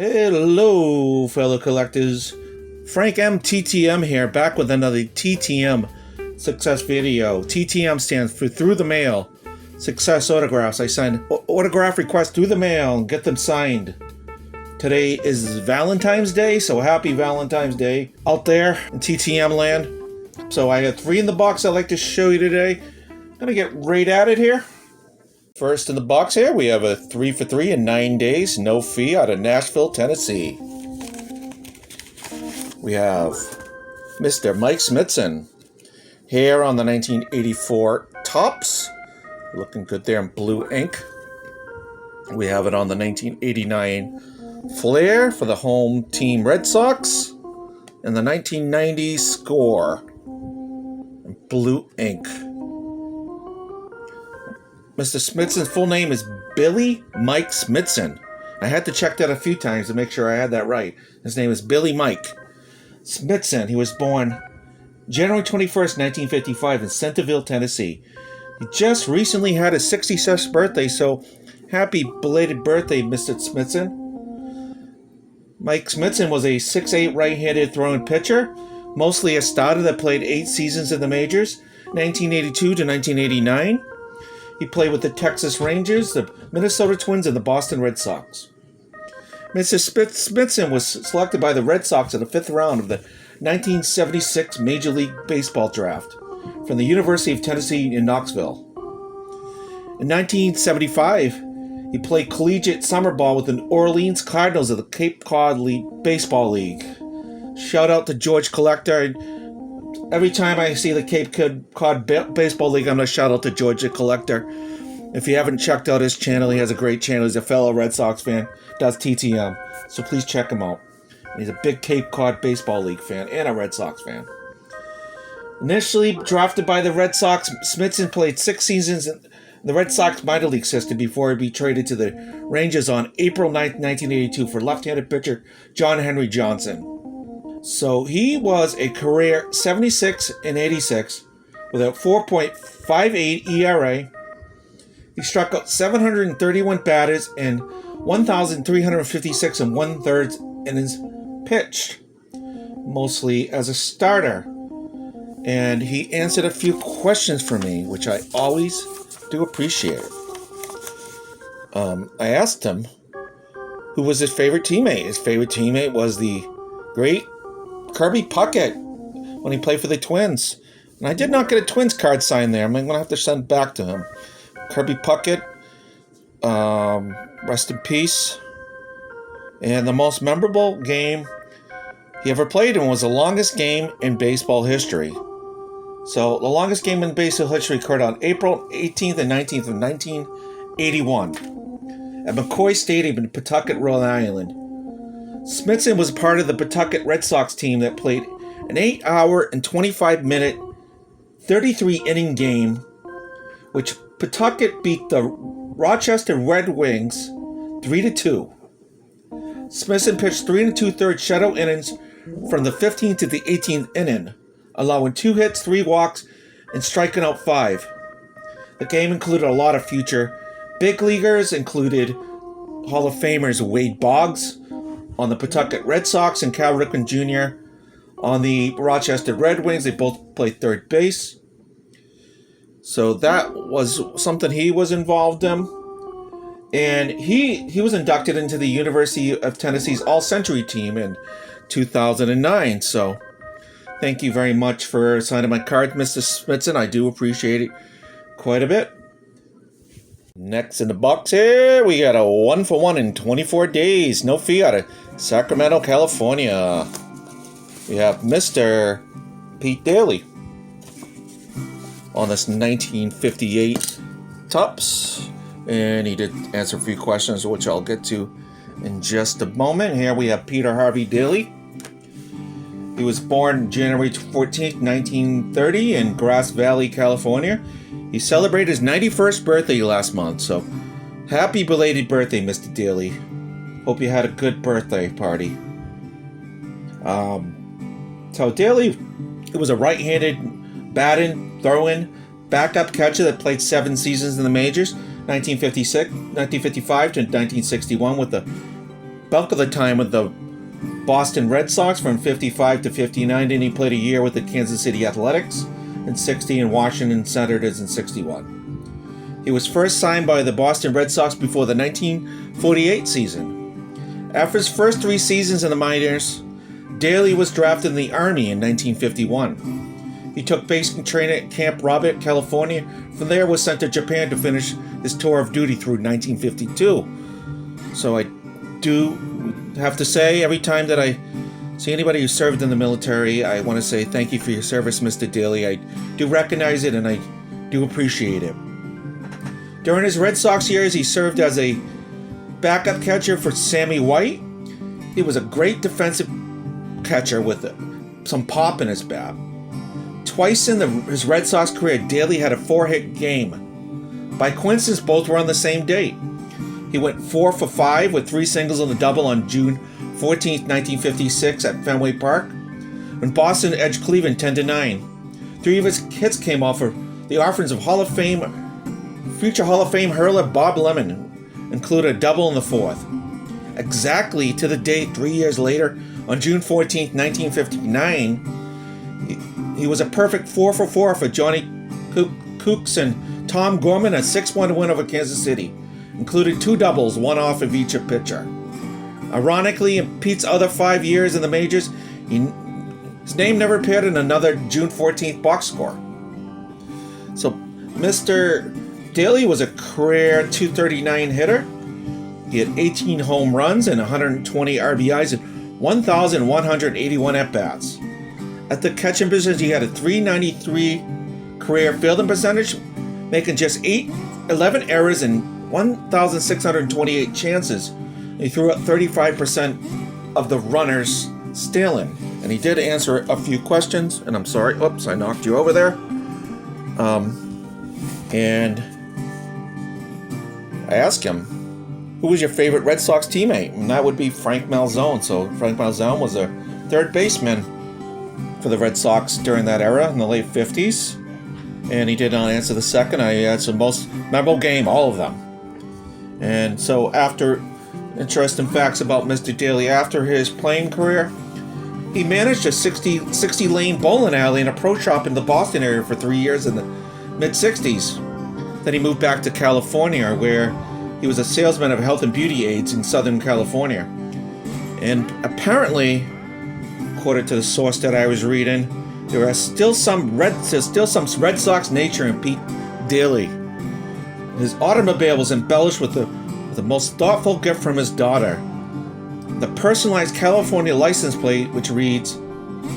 Hello, fellow collectors. Frank M. TTM here, back with another TTM Success video. TTM stands for Through the Mail. Success autographs. I sign autograph requests through the mail and get them signed. Today is Valentine's Day, so happy Valentine's Day out there in TTM land. So I have 3 in the box I'd like to show you today. I'm going to get right at it here. First in the box here, we have a 3 for 3 in 9 days, no fee, out of Nashville, Tennessee. We have Mr. Mike Smithson. Here on the 1984 Topps. Looking good there in blue ink. We have it on the 1989 Flair for the home team Red Sox. And the 1990 Score in blue ink. Mr. Smithson's full name is Billy Mike Smithson. I had to check that a few times to make sure I had that right. His name is Billy Mike Smithson. He was born January 21st, 1955 in Centerville, Tennessee. He just recently had his 66th birthday, so happy belated birthday, Mr. Smithson. Mike Smithson was a 6'8" right-handed throwing pitcher, mostly a starter that played 8 seasons in the majors, 1982 to 1989. He played with the Texas Rangers, the Minnesota Twins, and the Boston Red Sox. Mr. Smithson was selected by the Red Sox in the 5th round of the 1976 Major League Baseball draft from the University of Tennessee in Knoxville. In 1975, he played collegiate summer ball with the Orleans Cardinals of the Cape Cod Baseball League. Shout out to George Collector. Every time I see the Cape Cod Baseball League, I'm going to shout out to George the Collector. If you haven't checked out his channel, he has a great channel. He's a fellow Red Sox fan, does TTM, so please check him out. He's a big Cape Cod Baseball League fan and a Red Sox fan. Initially drafted by the Red Sox, Smithson played 6 seasons in the Red Sox minor league system before he be traded to the Rangers on April 9th, 1982 for left-handed pitcher John Henry Johnson. So he was a career 76 and 86 with a 4.58 ERA. He struck out 731 batters and 1,356 and 1/3 innings pitched, mostly as a starter. And he answered a few questions for me, which I always do appreciate. I asked him who was his favorite teammate. His favorite teammate was the great Kirby Puckett when he played for the Twins. And I did not get a Twins card signed there. I'm going to have to send it back to him. Kirby Puckett, rest in peace. And the most memorable game he ever played in was the longest game in baseball history. So the longest game in baseball history occurred on April 18th and 19th of 1981 at McCoy Stadium in Pawtucket, Rhode Island. Smithson was part of the Pawtucket Red Sox team that played an 8-hour and 25-minute 33-inning game, which Pawtucket beat the Rochester Red Wings 3-2. Smithson pitched 3 2/3 shutout innings from the 15th to the 18th inning, allowing 2 hits, 3 walks, and striking out 5. The game included a lot of future big leaguers, included Hall of Famers Wade Boggs on the Pawtucket Red Sox and Cal Ripken Jr. on the Rochester Red Wings. They both played third base. So that was something he was involved in. And he was inducted into the University of Tennessee's All-Century team in 2009. So thank you very much for signing my card, Mr. Smithson. I do appreciate it quite a bit. Next in the box here, we got a 1 for 1 in 24 days. No fee, out of Sacramento, California. We have Mr. Pete Daly on this 1958 Topps. And he did answer a few questions, which I'll get to in just a moment. Here we have Peter Harvey Daly. He was born January 14th, 1930 in Grass Valley, California. He celebrated his 91st birthday last month, so happy belated birthday, Mr. Daly. Hope you had a good birthday party. So Daly, he was a right-handed batting, throwing, backup catcher that played 7 seasons in the majors, 1955 to 1961 with the bulk of the time with the Boston Red Sox from 55 to 59, and he played a year with the Kansas City Athletics in 60 and Washington Senators in 61. He was first signed by the Boston Red Sox before the 1948 season. After his first 3 seasons in the minors, Daly was drafted in the Army in 1951. He took basic training at Camp Robert, California. From there was sent to Japan to finish his tour of duty through 1952. So I do have to say, every time that I see anybody who served in the military, I want to say thank you for your service, Mr. Daly. I do recognize it and I do appreciate it. During his Red Sox years, he served as a backup catcher for Sammy White. He was a great defensive catcher with some pop in his bat. Twice in his Red Sox career, Daly had a 4-hit game. By coincidence, both were on the same date. He went 4 for 5 with 3 singles and a double on June 14, 1956 at Fenway Park, when Boston edged Cleveland 10-9. 3 of his hits came off of the offerings of future Hall of Fame hurler Bob Lemon, included a double in the 4th. Exactly to the date 3 years later, on June 14, 1959, he was a perfect 4 for 4 for Johnny Kooks and Tom Gorman, a 6-1 win over Kansas City, including 2 doubles, 1 off of each pitcher. Ironically, in Pete's other 5 years in the majors, his name never appeared in another June 14th box score. So, Mr. Daly was a career .239 hitter. He had 18 home runs and 120 RBIs and 1,181 at-bats. At the catching position, he had a .393 career fielding percentage, making just 11 errors and 1,628 chances. He threw out 35% of the runners stealing. And he did answer a few questions, and I'm sorry, oops, I knocked you over there. And I asked him, who was your favorite Red Sox teammate? And that would be Frank Malzone. So Frank Malzone was a third baseman for the Red Sox during that era in the late 50s. And he did not answer the second. I answered the most memorable game, all of them. And so after interesting facts about Mr. Daly, after his playing career, he managed a 60-lane bowling alley and a pro shop in the Boston area for 3 years in the mid-60s. Then he moved back to California, where he was a salesman of health and beauty aids in Southern California. And apparently, according to the source that I was reading, there's still some Red Sox nature in Pete Daly. His automobile was embellished with the most thoughtful gift from his daughter, the personalized California license plate, which reads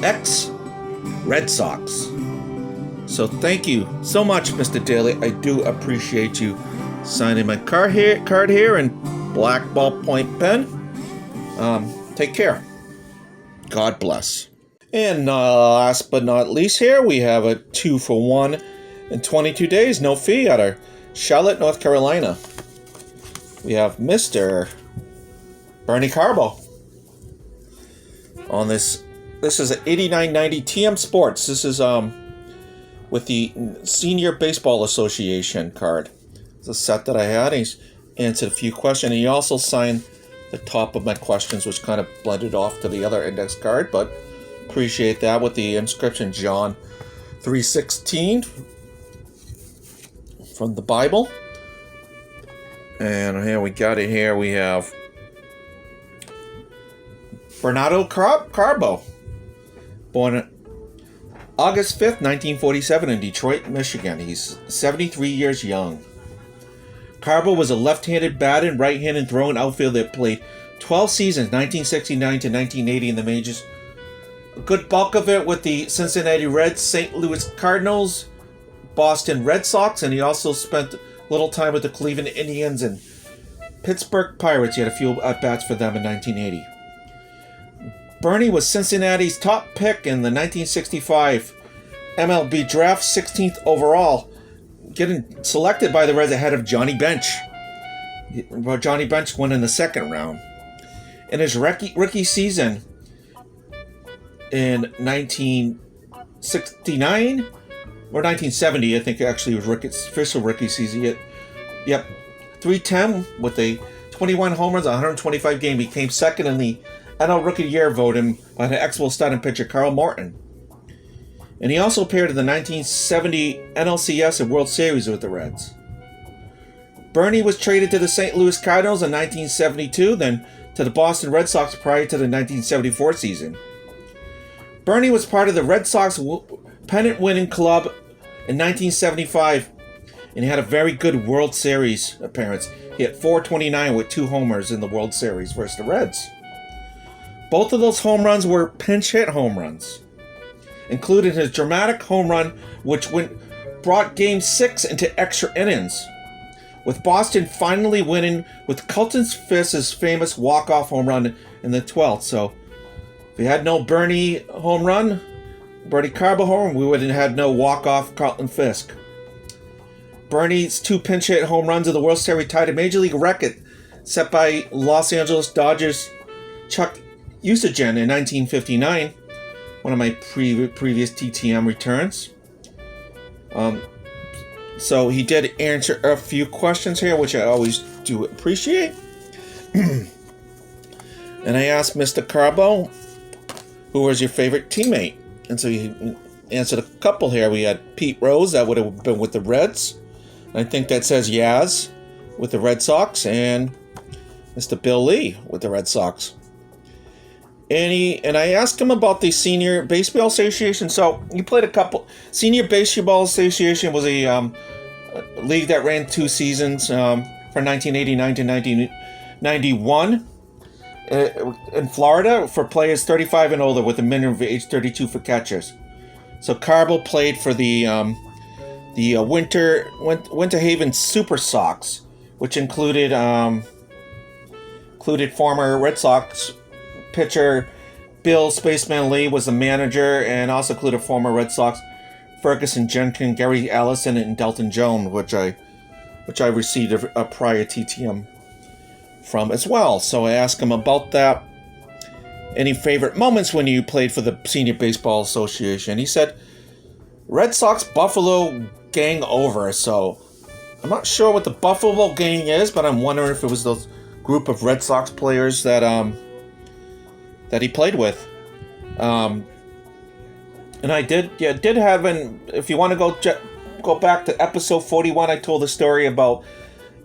X Red Sox. So thank you so much, Mr. Daly. I do appreciate you signing my card here in black ballpoint pen. Take care. God bless. And last but not least here, we have a 2 for 1 in 22 days, no fee, out of Charlotte, North Carolina. We have Mr. Bernie Carbo. On this is an 89.90 TM Sports. This is with the Senior Baseball Association card. It's a set that I had. He's answered a few questions. And he also signed the top of my questions, which kind of blended off to the other index card, but appreciate that with the inscription John 3:16 from the Bible. And here we got it here. We have Bernardo Carbo, born August 5th, 1947 in Detroit, Michigan. He's 73 years young. Carbo was a left-handed batting, right-handed throwing outfielder that played 12 seasons, 1969 to 1980 in the majors. A good bulk of it with the Cincinnati Reds, St. Louis Cardinals, Boston Red Sox, and he also spent a little time with the Cleveland Indians and Pittsburgh Pirates. He had a few at-bats for them in 1980. Bernie was Cincinnati's top pick in the 1965 MLB draft, 16th overall, getting selected by the Reds ahead of Johnny Bench. Johnny Bench went in the second round. In his rookie season in 1969 or 1970, I think actually it was official rookie season. Yep, 310 with a 21 home runs, 125 games. He came second in the NL Rookie of the Year voting by the ex-Will starting pitcher Carl Morton. And he also appeared in the 1970 NLCS and World Series with the Reds. Bernie was traded to the St. Louis Cardinals in 1972, then to the Boston Red Sox prior to the 1974 season. Bernie was part of the Red Sox pennant-winning club in 1975, and he had a very good World Series appearance. He hit .429 with 2 homers in the World Series versus the Reds. Both of those home runs were pinch hit home runs, including his dramatic home run, which brought Game 6 into extra innings, with Boston finally winning with Carlton Fisk's famous walk-off home run in the 12th. So, if we had no Bernie home run, Bernie Carbo home run, we would have had no walk-off Carlton Fisk. Bernie's 2 pinch hit home runs of the World Series tied a Major League record set by Los Angeles Dodgers Chuck Usagen in 1959, one of my previous TTM returns. So he did answer a few questions here, which I always do appreciate. And I asked Mr. Carbo, who was your favorite teammate? And so he answered a couple here. We had Pete Rose, that would have been with the Reds. I think that says Yaz with the Red Sox, and Mr. Bill Lee with the Red Sox. And I asked him about the Senior Baseball Association. So he played a couple. Senior Baseball Association was a league that ran 2 seasons from 1989 to 1991 in Florida for players 35 and older with a minimum of age 32 for catchers. So Carbo played for the Winter Haven Super Sox, which included former Red Sox pitcher Bill Spaceman Lee was the manager, and also included former Red Sox Ferguson Jenkins, Gary Allison, and Delton Jones, which I received a prior TTM from as well. So I asked him about that. Any favorite moments when you played for the Senior Baseball Association? He said, Red Sox Buffalo gang over. So I'm not sure what the Buffalo gang is, but I'm wondering if it was those group of Red Sox players that he played with. And I did have if you want to go back to episode 41, I told the story about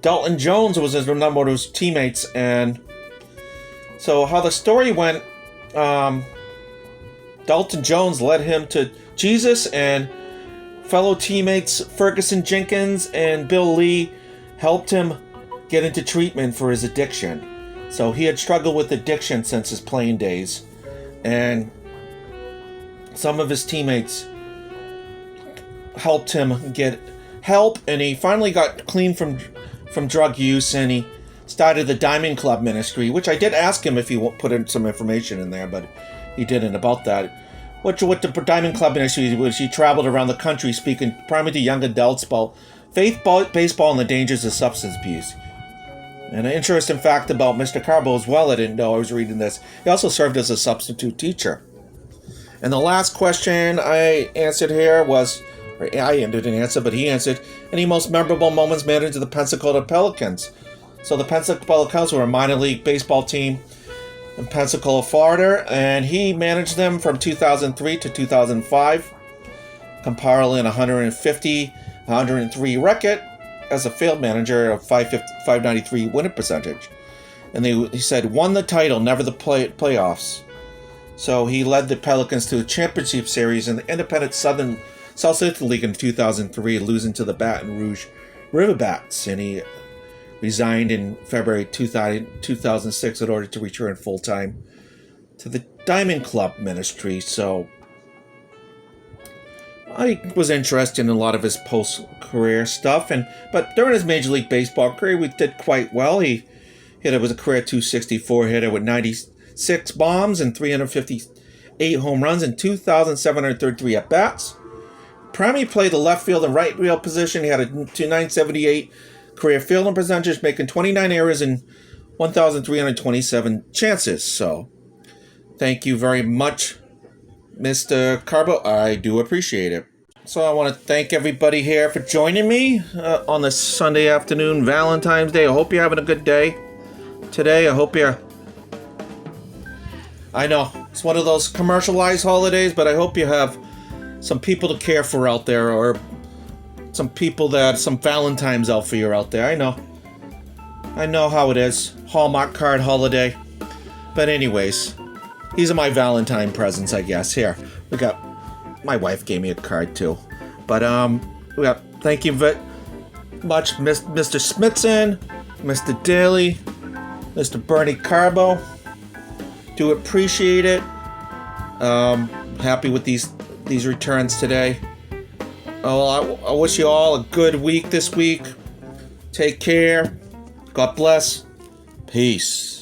Dalton Jones was his number of his teammates, and so how the story went, Dalton Jones led him to Jesus, and fellow teammates Ferguson Jenkins and Bill Lee helped him get into treatment for his addiction. So he had struggled with addiction since his playing days, and some of his teammates helped him get help, and he finally got clean from drug use, and he started the Diamond Club ministry, which I did ask him if he put in some information in there, but he didn't about that. What the Diamond Club ministry was, he traveled around the country speaking primarily to young adults about faith, baseball, and the dangers of substance abuse. And an interesting fact about Mr. Carbo as well, I didn't know, I was reading this. He also served as a substitute teacher. And the last question I answered here was, or I didn't answer, but he answered, any most memorable moments managed to the Pensacola Pelicans? So the Pensacola Pelicans were a minor league baseball team in Pensacola, Florida, and he managed them from 2003 to 2005, compiling 103 record as a field manager of 593 winning percentage. And he said, won the title, never the playoffs. So he led the Pelicans to the championship series in the independent South Central League in 2003, losing to the Baton Rouge Riverbats. And he resigned in February 2006 in order to return full-time to the Diamond Club ministry. So I was interested in a lot of his post-career stuff, but during his Major League Baseball career, we did quite well. He hit it with a career 264 hitter with 96 bombs and 358 home runs and 2,733 at-bats. Primarily played the left field and right field position. He had a 978 career fielding percentage, making 29 errors and 1,327 chances. So, thank you very much, Mr. Carbo. I do appreciate it. So I want to thank everybody here for joining me on this Sunday afternoon, Valentine's Day. I hope you're having a good day. today. I hope you're... I know, it's one of those commercialized holidays, but I hope you have some people to care for out there, or some Valentine's out for you out there. I know how it is. Hallmark card holiday. But anyways, these are my Valentine presents, I guess. Here, my wife gave me a card too. But thank you very much, Mr. Smithson, Mr. Daly, Mr. Bernie Carbo. Do appreciate it. Happy with these returns today. Oh, I wish you all a good week this week. Take care. God bless. Peace.